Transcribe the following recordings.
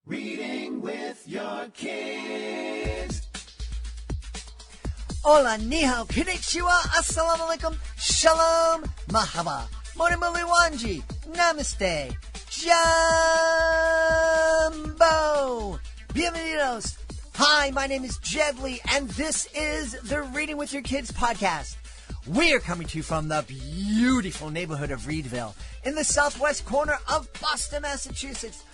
Reading with your kids. Hola, ni hao, konnichiwa, assalamu alaikum, shalom, mahaba, moni wanji, namaste, jumbo, bienvenidos. Hi, my name is Jed Lee, and this is the Reading with Your Kids podcast. We are coming to you from the beautiful neighborhood of Reedville in the southwest corner of Boston, Massachusetts.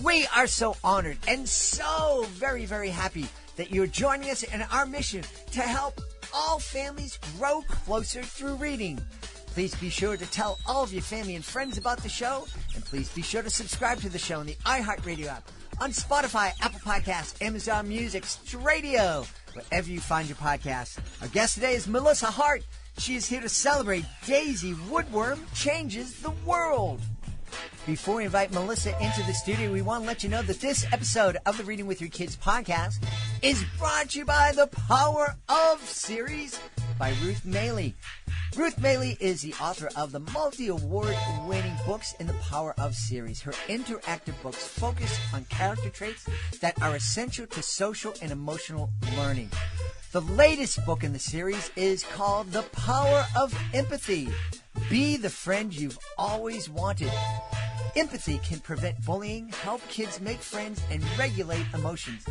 We are so honored and so very, very happy that you're joining us in our mission to help all families grow closer through reading. Please be sure to tell all of your family and friends about the show, and please be sure to subscribe to the show in the iHeartRadio app, on Spotify, Apple Podcasts, Amazon Music, Stitcher Radio, wherever you find your podcasts. Our guest today is Melissa Hart. She is here to celebrate Daisy Woodworm Changes the World. Before we invite Melissa into the studio, we want to let you know that this episode of the Reading with Your Kids podcast is brought to you by The Power of series by Ruth Maley. Ruth Maley is the author of the multi-award-winning books in The Power of series. Her interactive books focus on character traits that are essential to social and emotional learning. The latest book in the series is called The Power of Empathy. Be the friend you've always wanted. Empathy can prevent bullying, help kids make friends, and regulate emotions.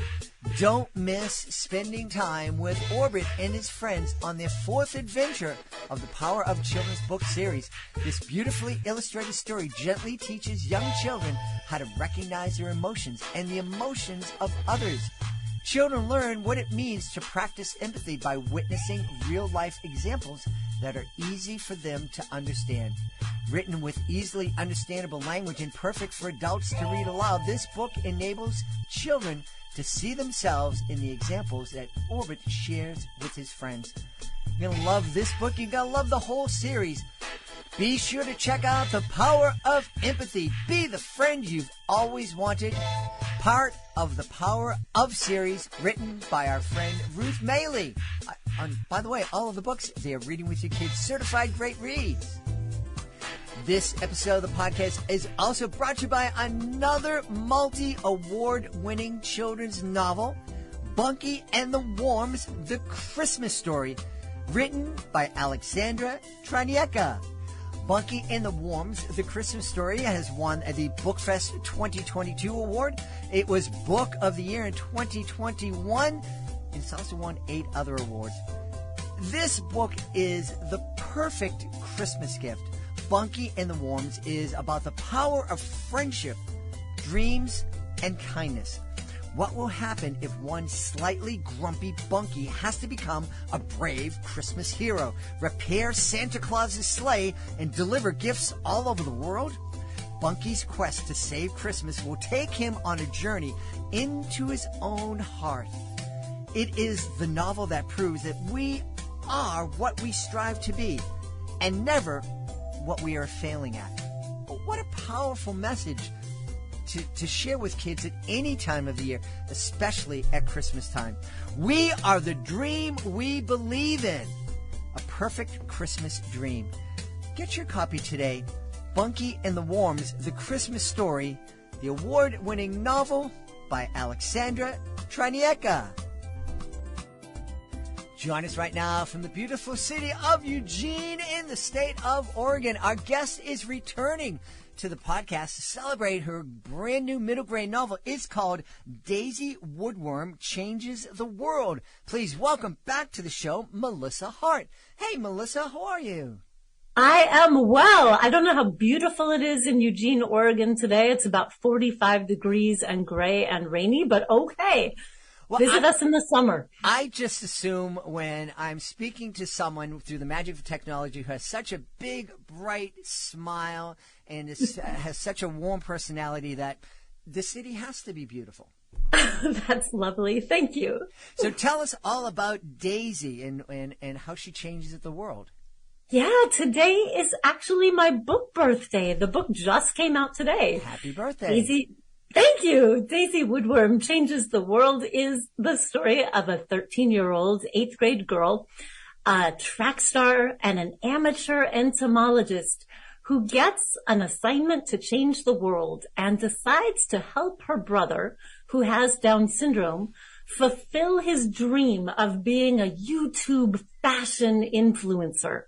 Don't miss spending time with Orbit and his friends on their fourth adventure of the Power of Children's book series. This beautifully illustrated story gently teaches young children how to recognize their emotions and the emotions of others. Children learn what it means to practice empathy by witnessing real-life examples that are easy for them to understand. Written with easily understandable language and perfect for adults to read aloud, this book enables children to see themselves in the examples that Orbit shares with his friends. You're going to love this book. You're going to love the whole series. Be sure to check out The Power of Empathy. Be the friend you've always wanted. Part of the Power of series written by our friend Ruth Maley. By the way, all of the books, they are Reading with Your Kids certified great reads. This episode of the podcast is also brought to you by another multi-award-winning children's novel, Bunky and the Worms, The Christmas Story, written by Alexandra Traniecka. Bunky and the Worms, The Christmas Story, has won the BookFest 2022 award. It was Book of the Year in 2021, and it's also won 8 other awards. This book is the perfect Christmas gift. Bunky and the Worms is about the power of friendship, dreams, and kindness. What will happen if one slightly grumpy Bunky has to become a brave Christmas hero, repair Santa Claus's sleigh, and deliver gifts all over the world? Bunky's quest to save Christmas will take him on a journey into his own heart. It is the novel that proves that we are what we strive to be, and never what we are failing at. But what a powerful message to share with kids at any time of the year, especially at Christmas time. We are the dream we believe in. A perfect Christmas dream. Get your copy today. Bunky and the Worms, The Christmas Story, the award-winning novel by Alexandra Traniecka. Join us right now from the beautiful city of Eugene in the state of Oregon. Our guest is returning to the podcast to celebrate her brand new middle grade novel. It's called Daisy Woodworm Changes the World. Please welcome back to the show, Melissa Hart. Hey, Melissa, how are you? I am well. I don't know how beautiful it is in Eugene, Oregon today. It's about 45 degrees and gray and rainy, but okay. Well, visit us in the summer. I just assume when I'm speaking to someone through the magic of technology who has such a big, bright smile and has such a warm personality that the city has to be beautiful. That's lovely. Thank you. So tell us all about Daisy and how she changes the world. Yeah, today is actually my book birthday. The book just came out today. Happy birthday. Daisy. Thank you. Daisy Woodworm Changes the World is the story of a 13-year-old 8th grade girl, a track star and an amateur entomologist who gets an assignment to change the world and decides to help her brother, who has Down syndrome, fulfill his dream of being a YouTube fashion influencer.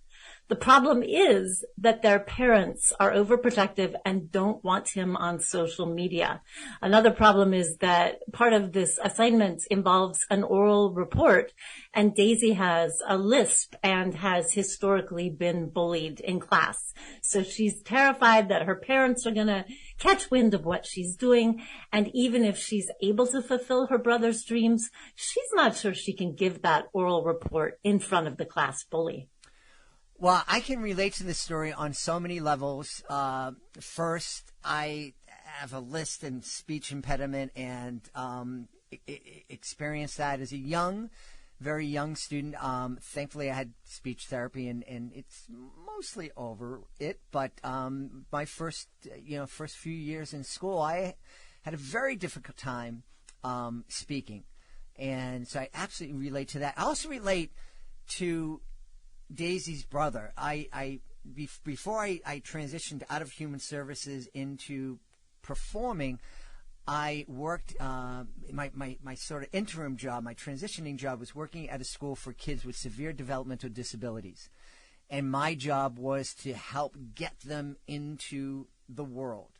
The problem is that their parents are overprotective and don't want him on social media. Another problem is that part of this assignment involves an oral report, and Daisy has a lisp and has historically been bullied in class. So she's terrified that her parents are going to catch wind of what she's doing, and even if she's able to fulfill her brother's dreams, she's not sure she can give that oral report in front of the class bully. Well, I can relate to this story on so many levels. First, I have a lisp and speech impediment, and experienced that as a very young student. Thankfully, I had speech therapy, and it's mostly over it. But my first few years in school, I had a very difficult time speaking, and so I absolutely relate to that. I also relate to Daisy's brother. Before I transitioned out of human services into performing, I worked my sort of interim job, my transitioning job was working at a school for kids with severe developmental disabilities, and my job was to help get them into the world.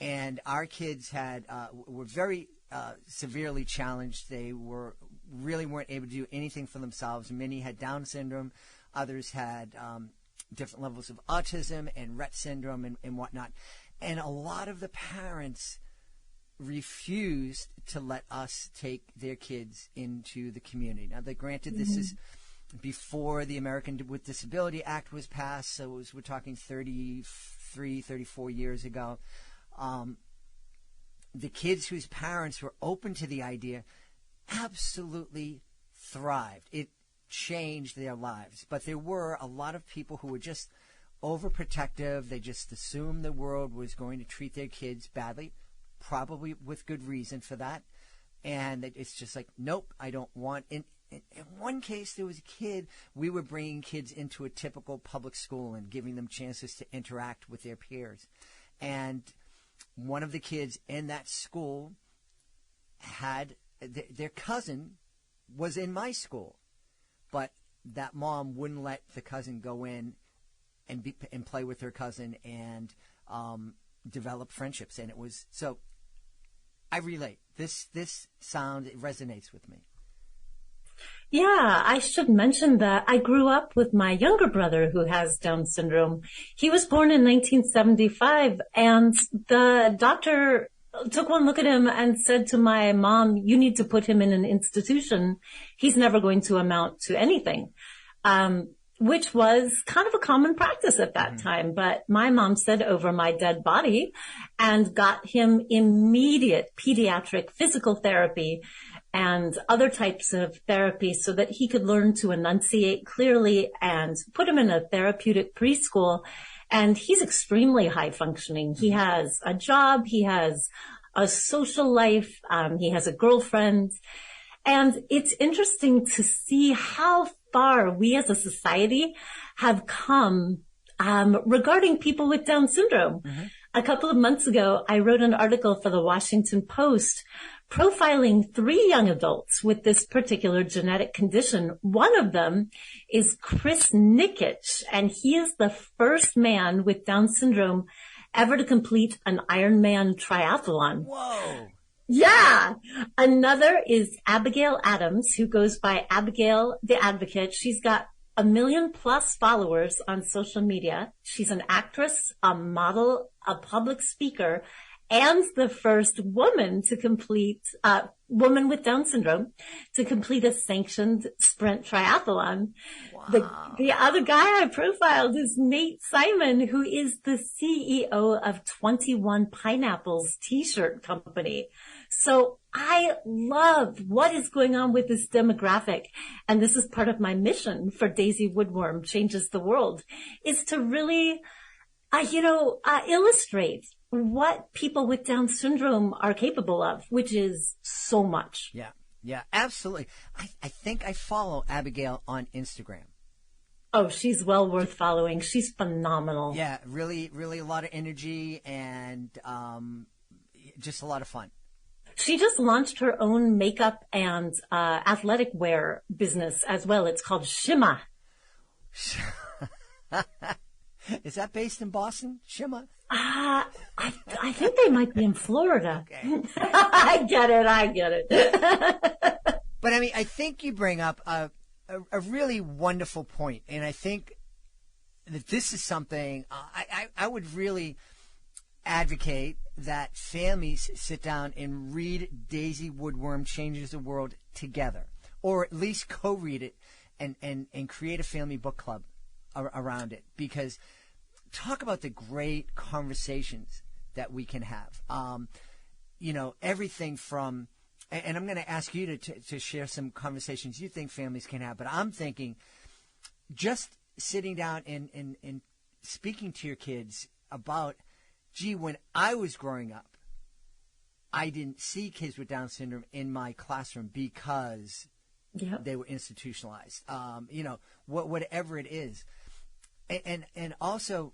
And our kids were very severely challenged. They really weren't able to do anything for themselves. Many had Down syndrome. Others had different levels of autism and Rett syndrome and whatnot. And a lot of the parents refused to let us take their kids into the community. Now, granted, this is before the American with Disability Act was passed, so we're talking 33, 34 years ago. The kids whose parents were open to the idea absolutely thrived. It changed their lives. But there were a lot of people who were just overprotective. They just assumed the world was going to treat their kids badly, probably with good reason for that. And it's just like, nope, I don't want. In one case, there was a kid, we were bringing kids into a typical public school and giving them chances to interact with their peers. And one of the kids in that school had their cousin was in my school. But that mom wouldn't let the cousin go in and play with her cousin and develop friendships. And it was so. I relate. This sound resonates with me. Yeah, I should mention that I grew up with my younger brother who has Down syndrome. He was born in 1975, and the doctor took one look at him and said to my mom, "You need to put him in an institution. He's never going to amount to anything," which was kind of a common practice at that time. But my mom said over my dead body and got him immediate pediatric physical therapy and other types of therapy so that he could learn to enunciate clearly, and put him in a therapeutic preschool. And he's extremely high functioning. He has a job. He has a social life. He has a girlfriend. And it's interesting to see how far we as a society have come regarding people with Down syndrome. A couple of months ago, I wrote an article for the Washington Post profiling 3 young adults with this particular genetic condition. One of them is Chris Nikich, and he is the first man with Down syndrome ever to complete an Ironman triathlon. Whoa! Yeah. Another is Abigail Adams, who goes by Abigail the Advocate. She's got 1 million+ followers on social media. She's an actress, a model, a public speaker, and the first woman to complete, woman with Down syndrome to complete a sanctioned sprint triathlon. Wow. The other guy I profiled is Nate Simon, who is the CEO of 21 Pineapples t-shirt company. So I love what is going on with this demographic. And this is part of my mission for Daisy Woodworm Changes the World, is to really, illustrate what people with Down syndrome are capable of, which is so much. Yeah, absolutely. I think I follow Abigail on Instagram. Oh, she's well worth following. She's phenomenal. Yeah, really, really a lot of energy and just a lot of fun. She just launched her own makeup and athletic wear business as well. It's called Shima. Is that based in Boston, Shima? I think they might be in Florida. Okay. I get it. But I mean, I think you bring up a really wonderful point, and I think that this is something I would really advocate that families sit down and read Daisy Woodworm Changes the World together, or at least co-read it and create a family book club around it, because talk about the great conversations that we can have. Everything from, and I'm going to ask you to share some conversations you think families can have, but I'm thinking just sitting down and speaking to your kids about, gee, when I was growing up, I didn't see kids with Down syndrome in my classroom because they were institutionalized. Whatever it is. And also,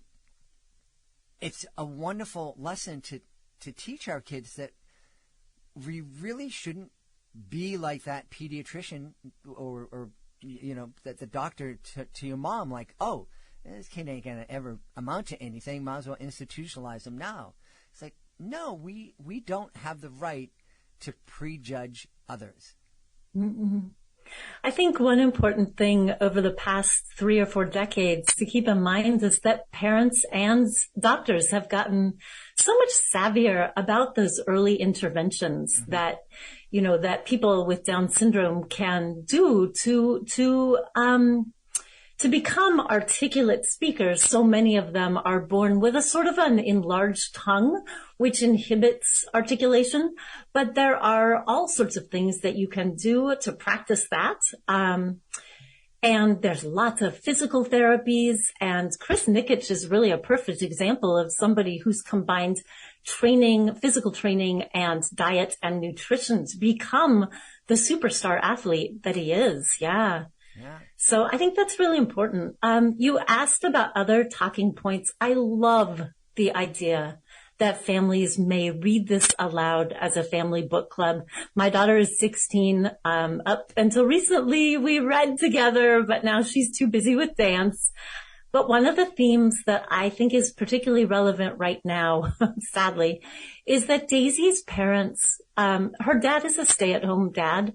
it's a wonderful lesson to teach our kids that we really shouldn't be like that pediatrician or that the doctor to your mom, like, oh, this kid ain't going to ever amount to anything. Might as well institutionalize them now. It's like, no, we don't have the right to prejudge others. Mm-mm. I think one important thing over the past 3 or 4 decades to keep in mind is that parents and doctors have gotten so much savvier about those early interventions that people with Down syndrome can do to become articulate speakers. So many of them are born with a sort of an enlarged tongue, which inhibits articulation. But there are all sorts of things that you can do to practice that. And there's lots of physical therapies. And Chris Nikich is really a perfect example of somebody who's combined training, physical training, and diet and nutrition to become the superstar athlete that he is. Yeah. So I think that's really important. You asked about other talking points. I love the idea that families may read this aloud as a family book club. My daughter is 16. Up until recently, we read together, but now she's too busy with dance. But one of the themes that I think is particularly relevant right now, sadly, is that Daisy's parents, her dad is a stay-at-home dad,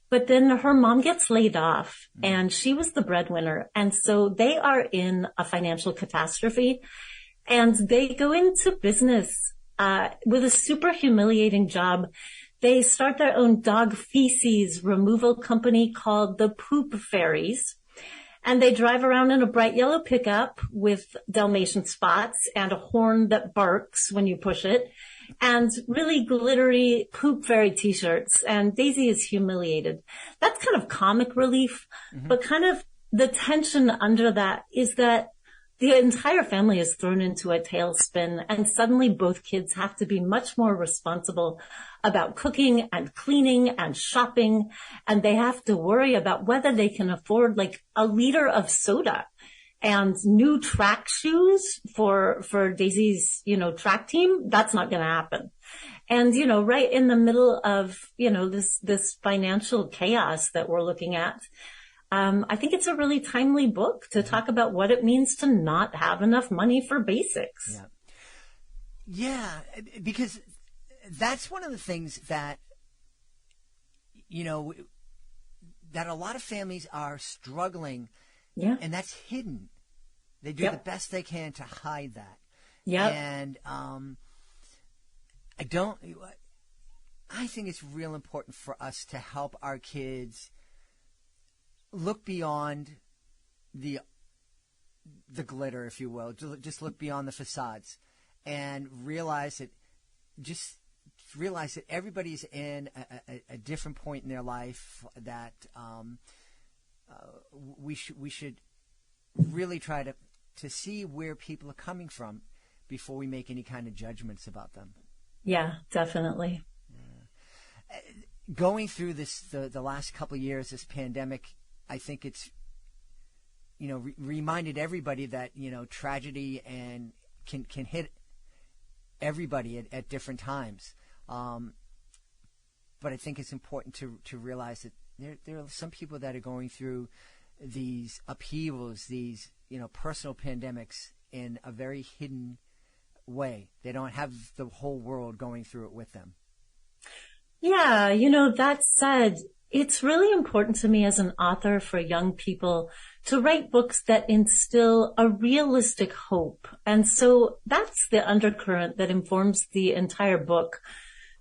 but then her mom gets laid off and she was the breadwinner. And so they are in a financial catastrophe and they go into business, with a super humiliating job. They start their own dog feces removal company called the Poop Fairies. And they drive around in a bright yellow pickup with Dalmatian spots and a horn that barks when you push it, and really glittery poop fairy t-shirts. And Daisy is humiliated. That's kind of comic relief, but kind of the tension under that is that the entire family is thrown into a tailspin, and suddenly both kids have to be much more responsible about cooking and cleaning and shopping, and they have to worry about whether they can afford like a liter of soda and new track shoes for Daisy's, track team. That's not going to happen. And, right in the middle of, this financial chaos that we're looking at, I think it's a really timely book to talk about what it means to not have enough money for basics. Yeah, because that's one of the things that, that a lot of families are struggling. Yeah. And that's hidden. They do the best they can to hide that. Yeah. And I think it's real important for us to help our kids look beyond the glitter, if you will. Just look beyond the facades and realize that everybody's in a different point in their life, that we should really try to see where people are coming from before we make any kind of judgments about them. Yeah, definitely. Going through this, the last couple of years, this pandemic, I think it's reminded everybody that, tragedy and can hit everybody at different times. But I think it's important to realize that there are some people that are going through these upheavals, these, personal pandemics in a very hidden way. They don't have the whole world going through it with them. Yeah, that said, it's really important to me as an author for young people to write books that instill a realistic hope. And so that's the undercurrent that informs the entire book.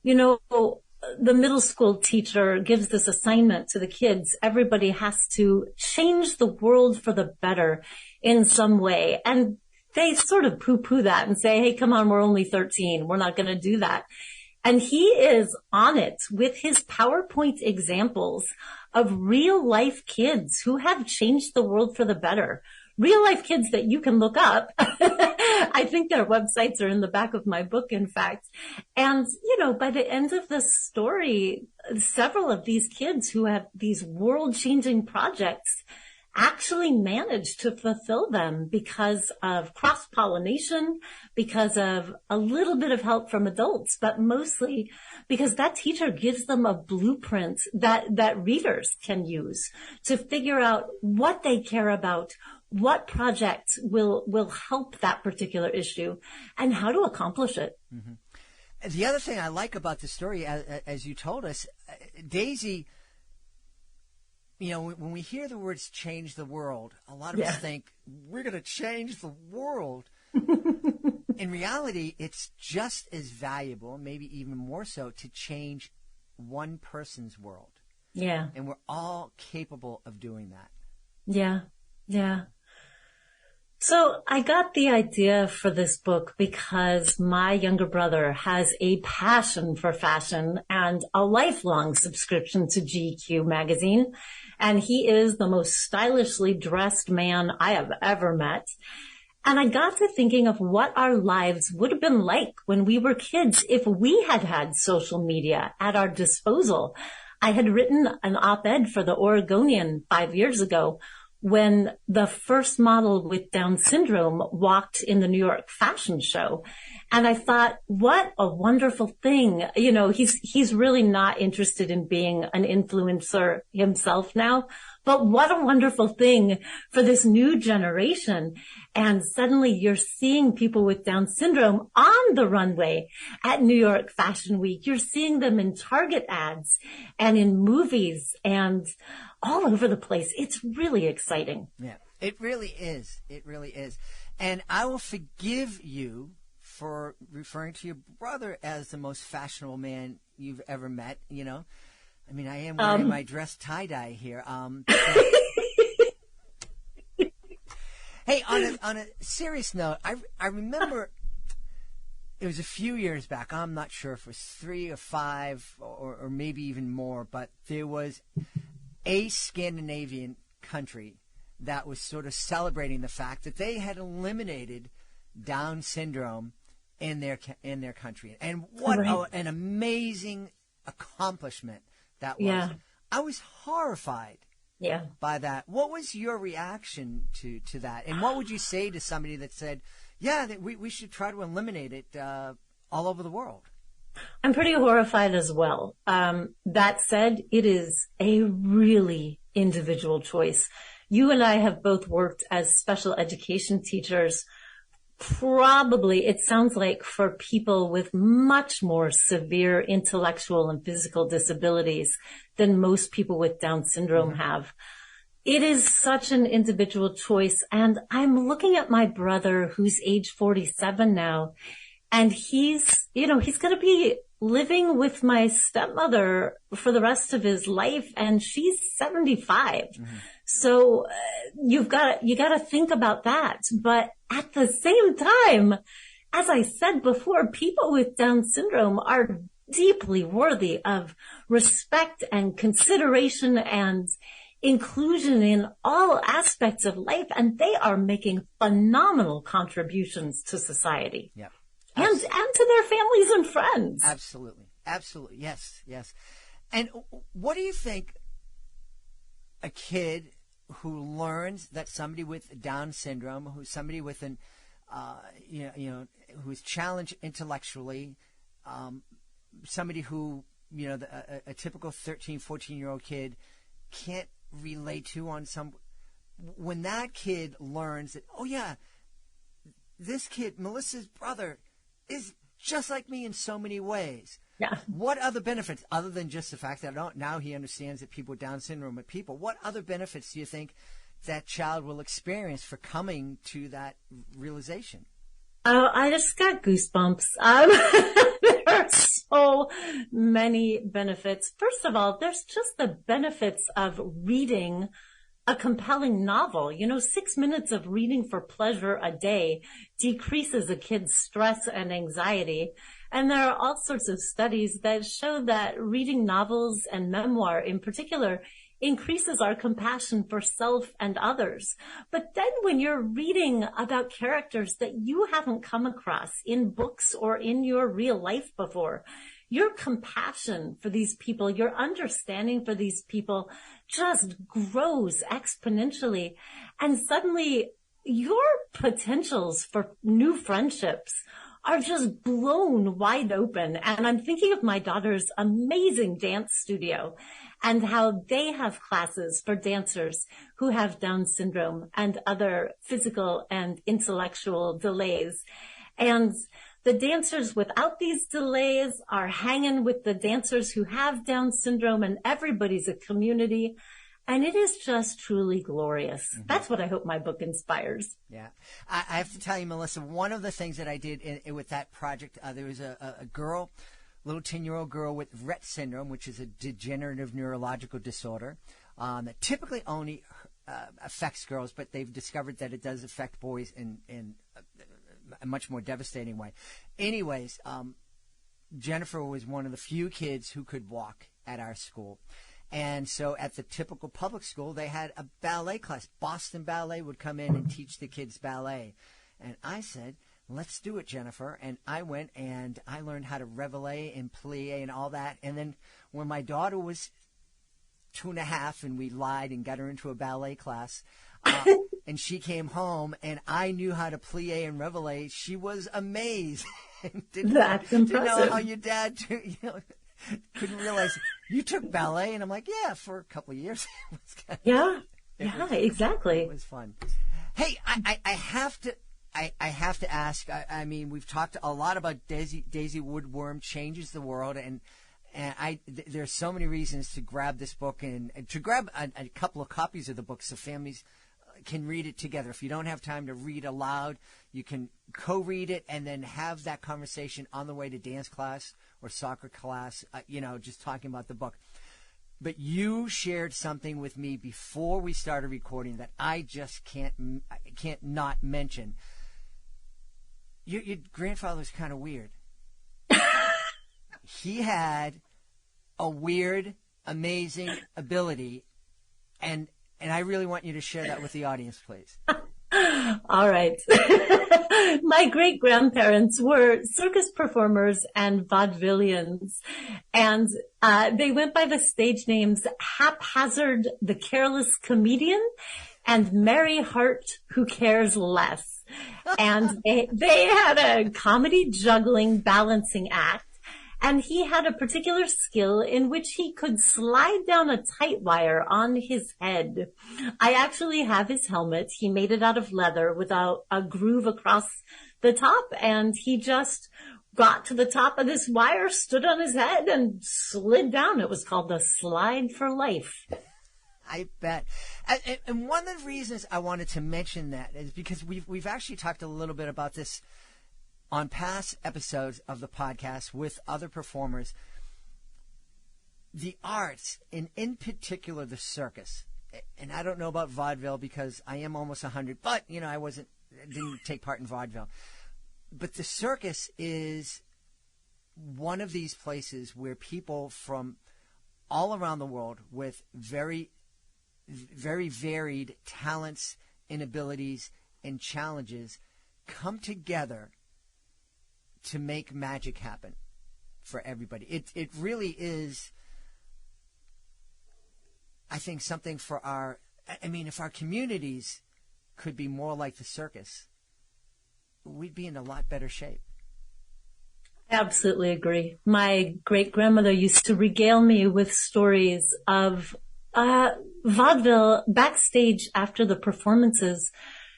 The middle school teacher gives this assignment to the kids. Everybody has to change the world for the better in some way. And they sort of poo-poo that and say, hey, come on, we're only 13. We're not going to do that. And he is on it with his PowerPoint examples of real life kids who have changed the world for the better. Real life kids that you can look up. I think their websites are in the back of my book, in fact. And, by the end of the story, several of these kids who have these world-changing projects actually managed to fulfill them because of cross-pollination, because of a little bit of help from adults, but mostly because that teacher gives them a blueprint that readers can use to figure out what they care about, what project will help that particular issue, and how to accomplish it. Mm-hmm. The other thing I like about the story, as you told us, Daisy, when we hear the words change the world, a lot of us think we're going to change the world. In reality, it's just as valuable, maybe even more so, to change one person's world. Yeah. And we're all capable of doing that. Yeah. Yeah. So I got the idea for this book because my younger brother has a passion for fashion and a lifelong subscription to GQ magazine. And he is the most stylishly dressed man I have ever met. And I got to thinking of what our lives would have been like when we were kids if we had had social media at our disposal. I had written an op-ed for the Oregonian 5 years ago when the first model with Down syndrome walked in the New York fashion show. And I thought, what a wonderful thing. He's really not interested in being an influencer himself now, but what a wonderful thing for this new generation. And suddenly you're seeing people with Down syndrome on the runway at New York Fashion Week. You're seeing them in Target ads and in movies and all over the place. It's really exciting. Yeah, it really is. It really is. And I will forgive you for referring to your brother as the most fashionable man you've ever met. I mean, I am wearing my dress tie-dye here. Hey, on a serious note, I remember it was a few years back. I'm not sure if it was 3 or 5 or maybe even more, but there was a Scandinavian country that was sort of celebrating the fact that they had eliminated Down syndrome in their country. And what an amazing accomplishment that was. Yeah. I was horrifired by that. What was your reaction to that? And what would you say to somebody that said, that we should try to eliminate it all over the world? I'm pretty horrified as well. That said, it is a really individual choice. You and I have both worked as special education teachers. Probably, it sounds like, for people with much more severe intellectual and physical disabilities than most people with Down syndrome have. It is such an individual choice. And I'm looking at my brother, who's age 47 now, and he's going to be living with my stepmother for the rest of his life, and she's 75. So you got to think about that. But at the same time, as I said before, people with Down syndrome are deeply worthy of respect and consideration and inclusion in all aspects of life, and they are making phenomenal contributions to society. Yeah. And to their families and friends. Absolutely. Absolutely. Yes. Yes. And what do you think a kid who learns that somebody with Down syndrome, who's somebody with an, who's challenged intellectually, somebody who, a typical 13, 14-year-old kid can't relate to on some. When that kid learns that, oh yeah, this kid, Melissa's brother, is just like me in so many ways. Yeah. What other benefits, other than just the fact that now he understands that people with Down syndrome are people, what other benefits do you think that child will experience for coming to that realization? Oh, I just got goosebumps. There are so many benefits. First of all, there's just the benefits of reading a compelling novel. 6 minutes of reading for pleasure a day decreases a kid's stress and anxiety. And there are all sorts of studies that show that reading novels and memoir in particular increases our compassion for self and others. But then when you're reading about characters that you haven't come across in books or in your real life before, your compassion for these people, your understanding for these people just grows exponentially. And suddenly your potentials for new friendships are just blown wide open. And I'm thinking of my daughter's amazing dance studio and how they have classes for dancers who have Down syndrome and other physical and intellectual delays. And the dancers without these delays are hanging with the dancers who have Down syndrome, and everybody's a community. And it is just truly glorious. Mm-hmm. That's what I hope my book inspires. Yeah. I have to tell you, Melissa, one of the things that I did with that project, there was a girl, little 10-year-old girl with Rett syndrome, which is a degenerative neurological disorder that typically only affects girls, but they've discovered that it does affect boys in a much more devastating way. Anyways, Jennifer was one of the few kids who could walk at our school. And so at the typical public school, they had a ballet class. Boston Ballet would come in and teach the kids ballet. And I said, let's do it, Jennifer. And I went and I learned how to reveille and plie and all that. And then when my daughter was 2.5 and we lied and got her into a ballet class, and she came home and I knew how to plie and reveille, she was amazed. That's impressive. Didn't know how your dad couldn't realize you took ballet, and I'm like, yeah, for a couple of years. Exactly. It was fun. Hey, I have to ask. I mean, we've talked a lot about Daisy Woodworm changes the world, and there's so many reasons to grab this book and to grab a couple of copies of the book so families can read it together. If you don't have time to read aloud, you can co-read it and then have that conversation on the way to dance class or soccer class, just talking about the book. But you shared something with me before we started recording that I just can't not mention. Your grandfather was kind of weird. He had a weird, amazing ability, and I really want you to share that with the audience, please. All right. My great-grandparents were circus performers and vaudevillians, and they went by the stage names Haphazard the Careless Comedian and Mary Hart Who Cares Less. And they had a comedy juggling balancing act. And he had a particular skill in which he could slide down a tight wire on his head. I actually have his helmet. He made it out of leather without a groove across the top. And he just got to the top of this wire, stood on his head, and slid down. It was called the Slide for Life. I bet. And one of the reasons I wanted to mention that is because we've actually talked a little bit about this on past episodes of the podcast with other performers. The arts, and in particular the circus, and I don't know about vaudeville because I am almost 100, but I didn't take part in vaudeville. But the circus is one of these places where people from all around the world with very, very varied talents and abilities and challenges come together to make magic happen for everybody. It really is, I think, something for our I mean, if our communities could be more like the circus, we'd be in a lot better shape. Absolutely agree. My great-grandmother used to regale me with stories of vaudeville backstage after the performances.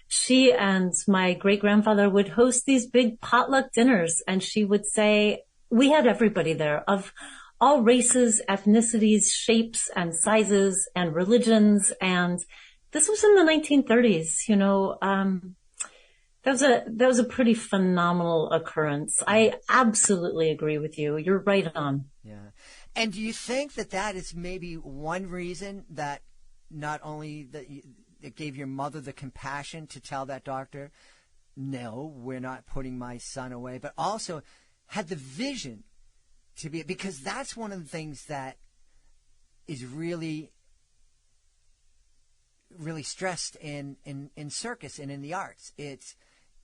She and my great-grandfather would host these big potluck dinners, and she would say, we had everybody there of all races, ethnicities, shapes, and sizes, and religions, and this was in the 1930s, that was a pretty phenomenal occurrance. I absolutely agree with you. You're right on. Yeah. And do you think that is maybe one reason that not only that it gave your mother the compassion to tell that doctor, no, we're not putting my son away, but also had the vision to be, because that's one of the things that is really, really stressed in circus and in the arts. It's,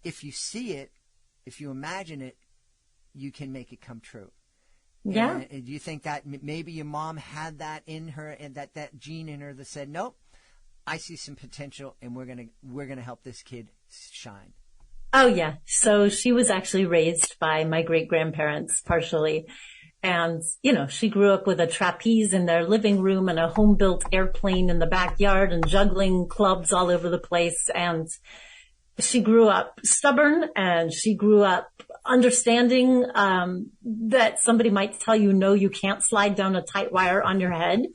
if you see it, if you imagine it, you can make it come true. Yeah. And do you think that maybe your mom had that in her, and that gene in her that said, nope, I see some potential, and we're gonna help this kid shine? Oh yeah. So she was actually raised by my great grandparents partially. And, she grew up with a trapeze in their living room and a home built airplane in the backyard and juggling clubs all over the place. And she grew up stubborn, and she grew up understanding that somebody might tell you, no, you can't slide down a tight wire on your head,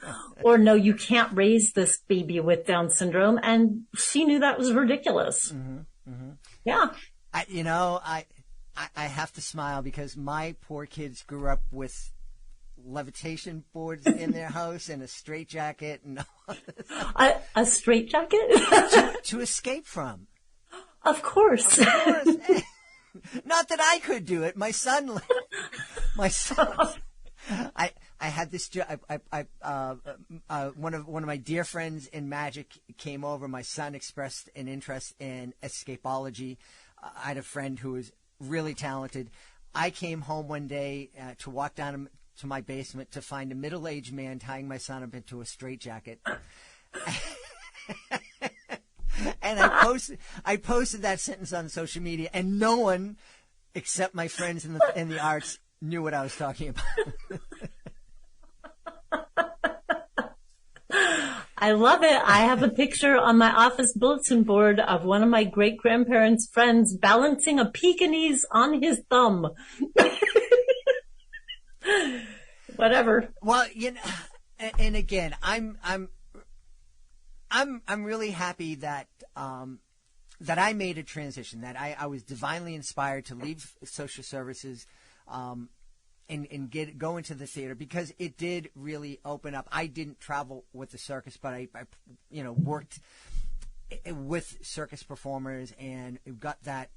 or no, you can't raise this baby with Down syndrome. And she knew that was ridiculous. Mm-hmm, mm-hmm. Yeah. I have to smile because my poor kids grew up with levitation boards in their house and a straitjacket and all this. A straitjacket? to escape from. Of course. Of course. Not that I could do it. My son. I had this. One of my dear friends in magic came over. My son expressed an interest in escapology. I had a friend who was really talented. I came home one day to walk down to my basement to find a middle-aged man tying my son up into a straitjacket. And I posted that sentence on social media, and no one except my friends in the arts knew what I was talking about. I love it. I have a picture on my office bulletin board of one of my great-grandparents' friends balancing a Pekingese on his thumb. Whatever. Well, and again, I'm really happy that that I made a transition, that I was divinely inspired to leave social services and go into the theater, because it did really open up. I didn't travel with the circus, but I worked with circus performers and got that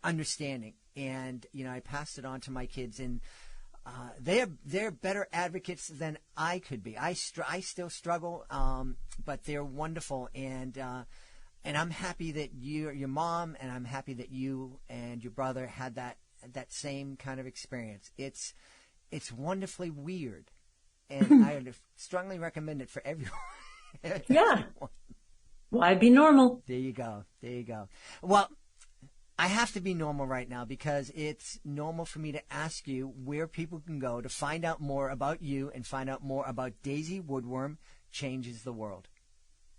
understanding, and I passed it on to my kids, and they're better advocates than I could be. I still struggle, but they're wonderful, and I'm happy that your mom, and I'm happy that you and your brother had that same kind of experience. It's wonderfully weird, and I would strongly recommend it for everyone. Yeah. Why be normal? There you go. Well, I have to be normal right now, because it's normal for me to ask you where people can go to find out more about you and find out more about Daisy Woodworm Changes the World.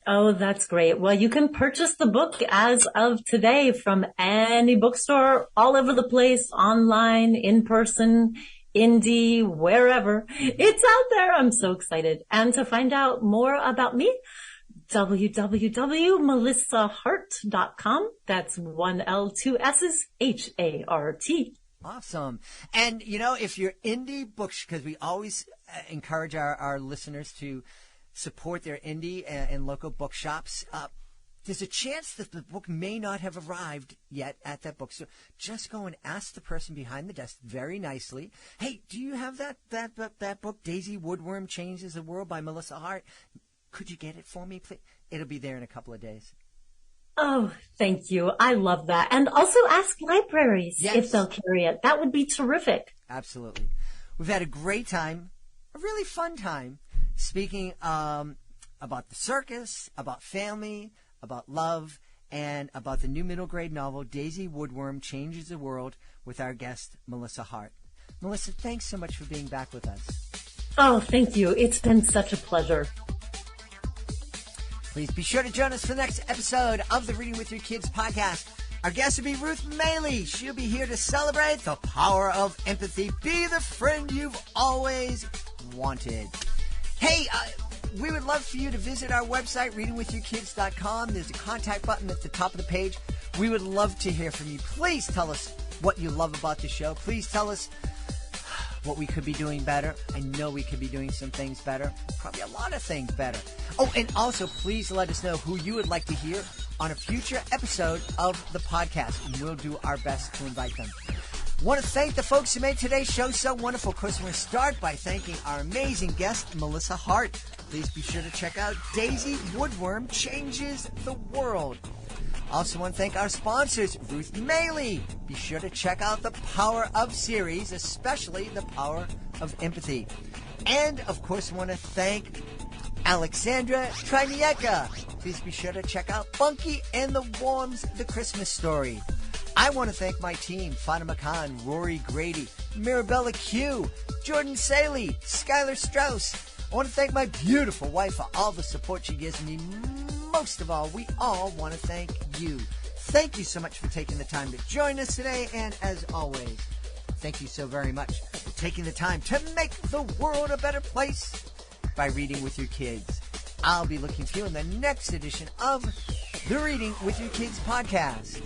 Oh, that's great. Well, you can purchase the book as of today from any bookstore all over the place, online, in person, indie, wherever. It's out there. I'm so excited. And to find out more about me, www.melissahart.com. That's 1 L 2 S's HART. Awesome. And, if you're indie books, because we always encourage our listeners to support their indie and local bookshops, there's a chance that the book may not have arrived yet at that bookstore. Just go and ask the person behind the desk very nicely, hey, do you have that book, Daisy Woodworm Changes the World by Melissa Hart? Could you get it for me, please? It'll be there in a couple of days. Oh, thank you. I love that. And also ask libraries if they'll carry it. That would be terrific. Absolutely. We've had a great time, a really fun time, speaking about the circus, about family, about love, and about the new middle grade novel, Daisy Woodworm Changes the World, with our guest, Melissa Hart. Melissa, thanks so much for being back with us. Oh, thank you. It's been such a pleasure. Please be sure to join us for the next episode of the Reading with Your Kids podcast. Our guest will be Ruth Maley. She'll be here to celebrate the power of empathy. Be the friend you've always wanted. Hey, we would love for you to visit our website, readingwithyourkids.com. There's a contact button at the top of the page. We would love to hear from you. Please tell us what you love about the show. Please tell us what we could be doing better. I know we could be doing some things better. Probably a lot of things better. Oh, and also please let us know who you would like to hear on a future episode of the podcast, and we'll do our best to invite them. Want to thank the folks who made today's show so wonderful. Of course, we're going to start by thanking our amazing guest, Melissa Hart. Please be sure to check out Daisy Woodworm Changes the World. Also want to thank our sponsors, Ruth Maley. Be sure to check out the Power of series, especially the Power of Empathy. And, of course, want to thank Alexandra Trinieka. Please be sure to check out Bunky and the Worms, The Christmas Story. I want to thank my team, Fatima Khan, Rory Grady, Mirabella Q, Jordan Saley, Skylar Strauss. I want to thank my beautiful wife for all the support she gives me. Most of all, we all want to thank you. Thank you so much for taking the time to join us today. And as always, thank you so very much for taking the time to make the world a better place by reading with your kids. I'll be looking for you in the next edition of the Reading with Your Kids podcast.